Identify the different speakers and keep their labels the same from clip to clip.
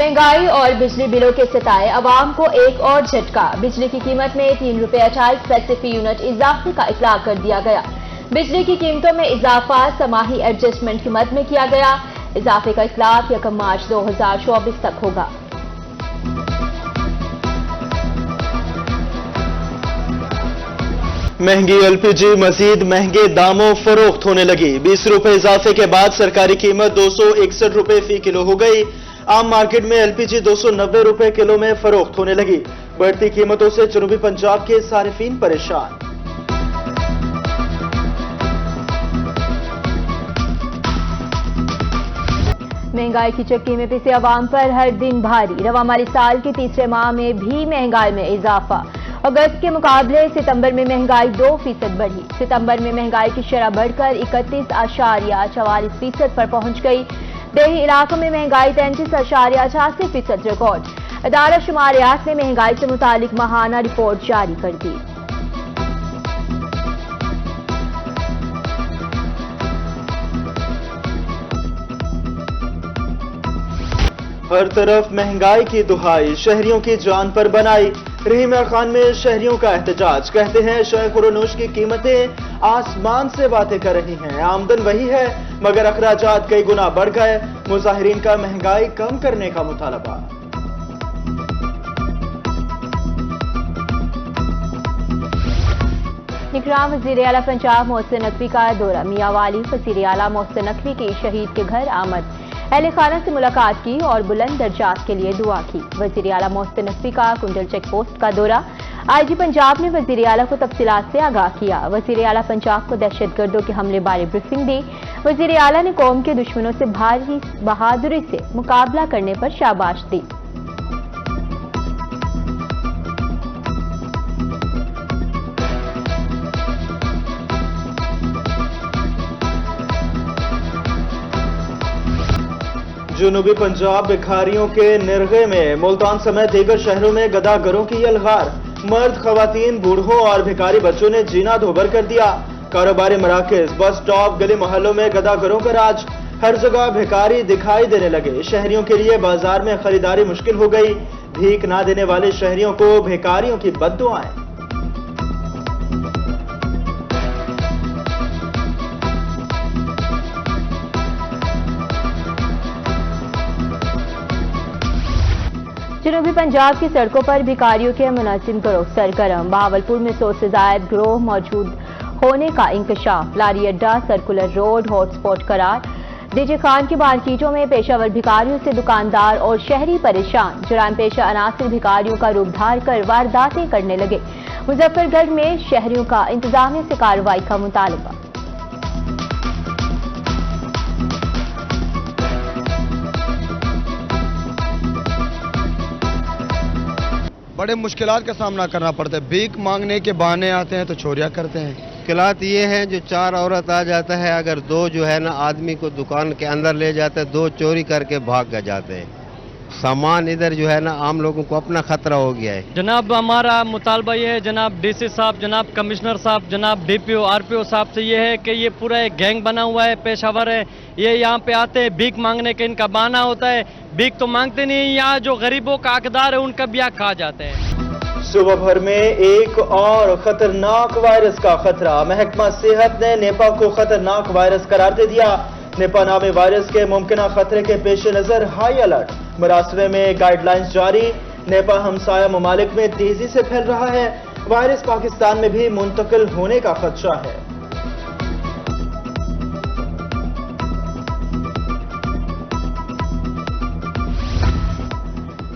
Speaker 1: महंगाई और बिजली बिलों के सताए अवाम को एक और झटका। बिजली की कीमत में ₹3.28 फी यूनिट इजाफे का इतलाक कर दिया गया। बिजली की कीमतों में इजाफा समाही एडजस्टमेंट की मद में किया गया। इजाफे का इतलाक 1 मार्च 2024 तक होगा।
Speaker 2: महंगी एलपीजी मजीद महंगे दामों फरोख्त होने लगी। 20 रुपए इजाफे के बाद सरकारी कीमत 261 रुपए फी किलो हो गई। आम मार्केट में एलपीजी 290 रुपए किलो में फरोख्त होने लगी। बढ़ती कीमतों से जनूबी पंजाब के सारिफीन परेशान।
Speaker 1: महंगाई की चक्की में पिसे अवाम पर हर दिन भारी। रवा माली साल के तीसरे माह में भी महंगाई में इजाफा। अगस्त के मुकाबले सितंबर में महंगाई 2% बढ़ी। सितंबर में महंगाई की शरह बढ़कर 31.44% पर पहुंच गई। देही इलाकों में महंगाई 33.88% रिकॉर्ड। अदारा शुमारियात ने महंगाई से मुतालिक माहाना रिपोर्ट जारी कर दी।
Speaker 2: हर तरफ महंगाई की दुहाई, शहरियों की जान पर बनाई। रहीम खान में शहरियों का एहतजाज। कहते हैं शय खुरोनोश की कीमतें आसमान से बातें कर रही हैं। आमदन वही है मगर अखराजात कई गुना बढ़ गए। मुजाहिरीन का महंगाई कम करने का मुतालबा।
Speaker 1: निगरान वज़ीर आला पंजाब मोहसिन नकवी का दौरा। मियां वाली वज़ीर आला मोहसिन नकवी की शहीद के घर आमद। अहले खाना से मुलाकात की और बुलंद दर्जात के लिए दुआ की। वज़ीर आला मोहसिन नकवी का कुंडल चेक पोस्ट का दौरा। आईजी पंजाब ने वज़ीर आला को तफसीलात से आगाह किया। वज़ीर आला पंजाब को दहशतगर्दों के हमले बारे ब्रीफिंग दी। वज़ीर आला ने कौम के दुश्मनों से भारी बहादुरी से मुकाबला करने पर शाबाश दी।
Speaker 2: जनूबी पंजाब भिखारियों के निर्गे में मुल्तान समेत दीगर शहरों में गदागरों की यलगार। मर्द, खवातीन, बूढ़ों और भिखारी बच्चों ने जीना दोभर कर दिया। कारोबारी मराकज, बस स्टॉप, गली मोहल्लों में गदागरों का राज। हर जगह भिखारी दिखाई देने लगे। शहरियों के लिए बाजार में खरीदारी मुश्किल हो गई। भीख ना देने वाले शहरियों को भिखारियों की बद्दुआएं।
Speaker 1: जनूबी पंजाब की सड़कों पर भिखारियों के मुनज़्ज़म गिरोह सरगर्म। बहावलपुर में 100 से ज्यादा गिरोह मौजूद होने का इंकशाफ। लारी अड्डा, सर्कुलर रोड हॉटस्पॉट करार। डीजे खान की मार्केटों में पेशावर भिखारियों से दुकानदार और शहरी परेशान। जुराम पेशा अनासिर भिखारियों का रूप धार कर वारदातें करने लगे। मुजफ्फरगढ़ में शहरियों का इंतजामिया से कार्रवाई का मुतालबा।
Speaker 3: बड़े मुश्किलात का सामना करना पड़ता है। भीख मांगने के बहाने आते हैं तो चोरियां करते हैं।
Speaker 4: मुश्किलात ये हैं जो 4 औरत आ जाता है, अगर 2 जो है ना आदमी को दुकान के अंदर ले जाते हैं, 2 चोरी करके भाग जाते हैं। सामान इधर जो है ना आम लोगों को अपना खतरा हो गया है।
Speaker 5: जनाब हमारा मुतालबा ये है जनाब डीसी साहब, जनाब कमिश्नर साहब, जनाब डीपीओ आरपीओ साहब से ये है कि ये पूरा एक गैंग बना हुआ है, पेशावर है। ये यहाँ पे आते हैं भीख मांगने के, इनका बहाना होता है। भीख तो मांगते नहीं, यहाँ जो गरीबों का हकदार है उनका भी खा जाते हैं।
Speaker 2: सुबह भर में एक और खतरनाक वायरस का खतरा। महकमा सेहत ने नेपा को खतरनाक वायरस करार दे दिया। नेपा नामी वायरस के मुमकिना खतरे के पेश नजर हाई अलर्ट। मुरासले में गाइडलाइंस जारी। नेपा हमसाया ममालिक में तेजी से फैल रहा है। वायरस पाकिस्तान में भी मुंतकिल होने का खदशा है।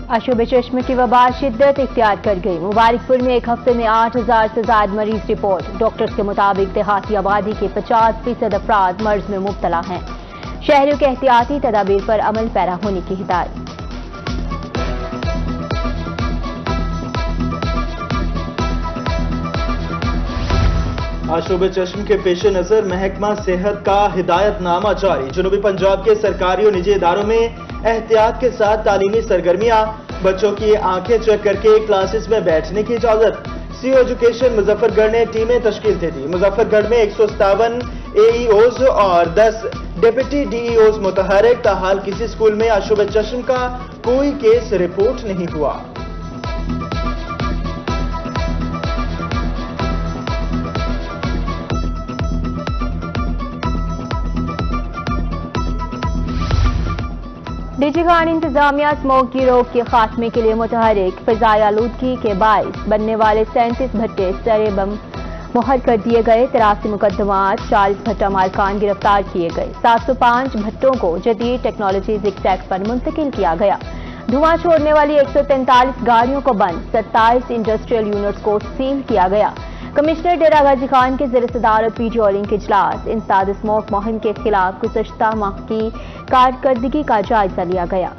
Speaker 1: आशुब चश्मे की वबा शिद्दत इख्तियार कर गई। मुबारकपुर में एक हफ्ते में 8000 से ज्यादा मरीज रिपोर्ट। डॉक्टर्स के मुताबिक देहाती आबादी के 50% अफराद मर्ज में मुब्तला हैं। शहरियों के एहतियाती तदाबीर पर अमल पैरा होने की हिदायत।
Speaker 2: आशुब चश्म के पेश नजर महकमा सेहत का हिदायतनामा जारी। जनूबी पंजाब के सरकारी और निजी इदारों में एहतियात के साथ तालीमी सरगर्मियां। बच्चों की आंखें चेक करके क्लासेस में बैठने की इजाजत। सीओ एजुकेशन मुजफ्फरगढ़ ने टीमें तश्कील दे दी। मुजफ्फरगढ़ में 157 AEOs और 10 डिप्टी डीईओ मुतहरिक, ताहाल किसी स्कूल में अशुभ चश्म का कोई केस रिपोर्ट नहीं हुआ।
Speaker 1: डीजी खान इंतजामिया स्मोक की रोक के खात्मे के लिए मुतहरिक, फिजाई आलूदगी के बाइस बनने वाले 37 भट्टे सरे बम मुहर कर दिए गए। 83 मुकदमात, 40 भट्टा मालकान गिरफ्तार किए गए। 705 भट्टों को जदीद टेक्नोलॉजीज एक्ट पर मुंतकिल किया गया। धुआं छोड़ने वाली 143 गाड़ियों को बंद, 27 इंडस्ट्रियल यूनिट्स को सील किया गया। कमिश्नर डेरा गाजी खान के ज़रिए सदारत वीडियो लिंक इजलास, इंसाद स्मोक मुहिम के खिलाफ गुज़श्ता माह की कारकर्दगी का जायजा लिया गया।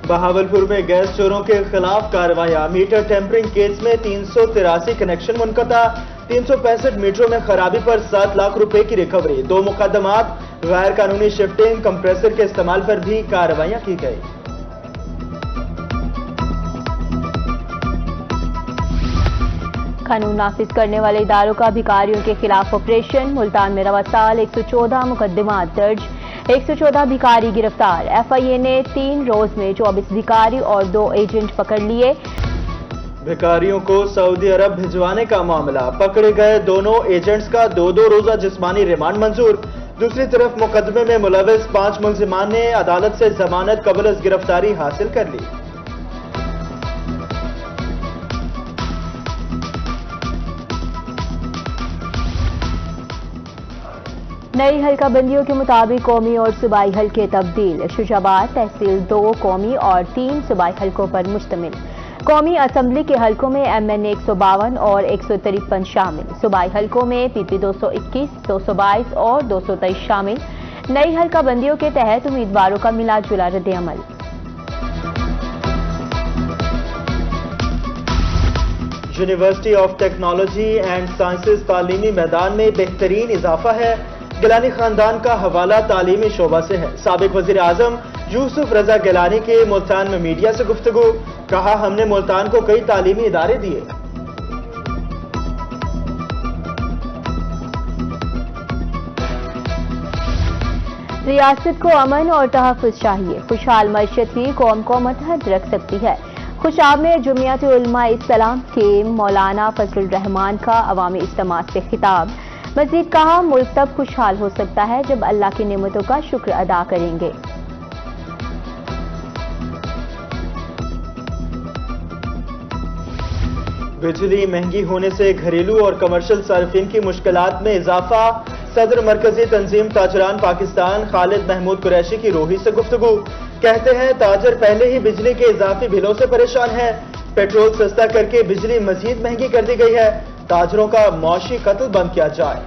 Speaker 2: बहावलपुर में गैस चोरों के खिलाफ कार्रवाइयां, मीटर टेम्परिंग केस में 383 कनेक्शन मुनक़ता, 365 मीटरों में खराबी पर 7 लाख रुपए की रिकवरी। 2 मुकदमात, गैर कानूनी शिफ्टिंग, कंप्रेसर के इस्तेमाल पर भी कार्रवाइयां की गई।
Speaker 1: कानून नाफिज करने वाले इदारों का भिखारियों के खिलाफ ऑपरेशन, मुल्तान में रवा साल 114 मुकदमात दर्ज, 114 भिखारी गिरफ्तार। FIA ने 3 रोज में 24 भिखारी और 2 एजेंट पकड़ लिए।
Speaker 2: भिखारियों को सऊदी अरब भिजवाने का मामला, पकड़े गए दोनों एजेंट्स का 2-2 रोजा जिस्मानी रिमांड मंजूर। दूसरी तरफ मुकदमे में मुलविस 5 मुलजिमान ने अदालत से जमानत कबल अज गिरफ्तारी हासिल कर ली।
Speaker 1: नई हल्का बंदियों के मुताबिक कौमी और सूबाई हल्के तब्दील, शुजाबाद तहसील 2 कौमी और 3 सूबाई हल्कों पर मुश्तमिल। कौमी असम्बली के हल्कों में MN 152 और 153 शामिल, सूबाई हल्कों में PP 221, 222 और 223 शामिल। नई हल्का बंदियों के तहत उम्मीदवारों का मिला जुला रद्द-ए-अमल।
Speaker 2: University of technology and sciences तालीमी मैदान में बेहतरीन इजाफा है। गिलानी खानदान का हवाला तालीमी शोबा से है। साबिक वजीर आजम यूसुफ रजा गिलानी के मुल्तान में मीडिया से गुफ्तगू, कहा हमने मुल्तान को कई तालीमी इदारे दिए।
Speaker 1: रियासत को अमन और तहफ़्फ़ुज़ चाहिए, खुशहाल मईशत ही कौम को मुत्तहद रख सकती है। खुशाब में जमियत उलमा इस्लाम के मौलाना फजलुर रहमान का अवामी इज्तिमा से खिताब। मजीद कहा, मुल्क तब खुशहाल हो सकता है जब अल्लाह की नेमतों का शुक्र अदा करेंगे।
Speaker 2: बिजली महंगी होने से घरेलू और कमर्शियल सार्फिन की मुश्किलात में इजाफा। सदर मरकजी तंजीम ताजरान पाकिस्तान खालिद महमूद कुरैशी की रोही से गुफ्तगू, कहते हैं ताजर पहले ही बिजली के इजाफी बिलों से परेशान है। पेट्रोल सस्ता करके बिजली मजीद महंगी कर दी गई है। ताजरों का मौशी कत्ल बंद किया जाए।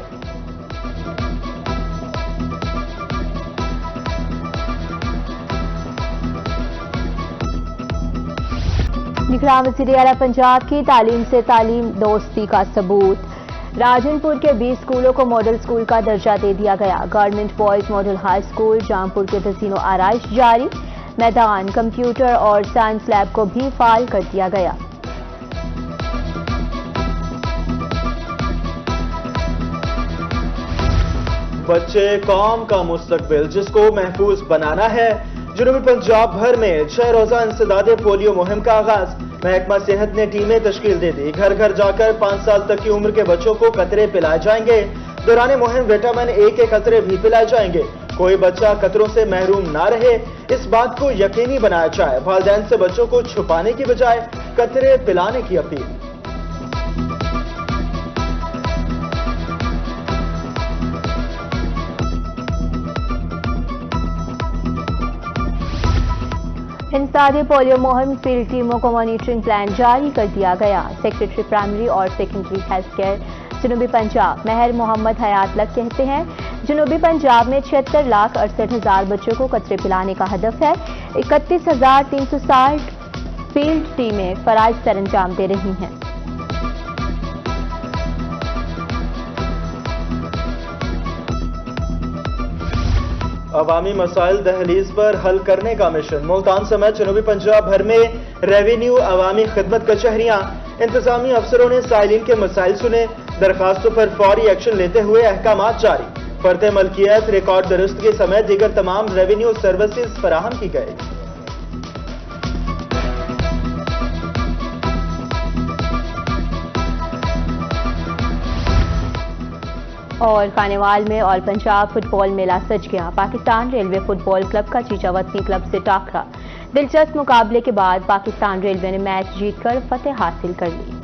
Speaker 1: निगरान वज़ीर आला पंजाब की तालीम से तालीम दोस्ती का सबूत। राजनपुर के 20 स्कूलों को मॉडल स्कूल का दर्जा दे दिया गया। Government boys model high school Jampur के तज़ीनो आराइश जारी। मैदान, कंप्यूटर और साइंस लैब को भी फाल कर दिया गया।
Speaker 2: बच्चे कौम का मुस्तकबिल, जिसको महफूज बनाना है। जनूबी पंजाब भर में 6 रोजा इंसदादे पोलियो मुहिम का आगाज। महकमा सेहत ने टीमें तश्कील दे दी। घर घर जाकर 5 साल तक की उम्र के बच्चों को कतरे पिलाए जाएंगे। दौरान मुहिम विटामिन A के कतरे भी पिलाए जाएंगे। कोई बच्चा कतरों से महरूम ना रहे, इस बात को यकीनी बनाया जाए। वालिदैन से बच्चों को छुपाने की बजाय कतरे पिलाने की अपील।
Speaker 1: इंसादी पोलियो मुहिम फील्ड टीमों को मॉनिटरिंग प्लान जारी कर दिया गया। सेक्रेटरी प्राइमरी और सेकेंडरी हेल्थ केयर जनूबी पंजाब महर मोहम्मद हयात लक कहते हैं, जनूबी पंजाब में 76,68,000 बच्चों को कतरे पिलाने का हदफ है। 31,360 फील्ड टीमें फराइज सर अंजाम दे रही हैं।
Speaker 2: अवामी मसाइल दहलीज पर हल करने का मिशन। मुल्तान समेत जनूबी पंजाब भर में रेवेन्यू, अवामी खिदमत कचहरियां, इंतजामी अफसरों ने साइलिन के मसाइल सुने, दरखास्तों पर फौरी एक्शन लेते हुए अहकामात जारी। फर्द मलकियत, रिकॉर्ड दुरुस्तगी समेत दीगर तमाम रेवेन्यू सर्विसेज फराहम की गई।
Speaker 1: और खानेवाल में ऑल पंजाब फुटबॉल मेला सज गया। पाकिस्तान रेलवे फुटबॉल क्लब का चीचावतनी क्लब से टाकरा। दिलचस्प मुकाबले के बाद पाकिस्तान रेलवे ने मैच जीतकर फतेह हासिल कर ली।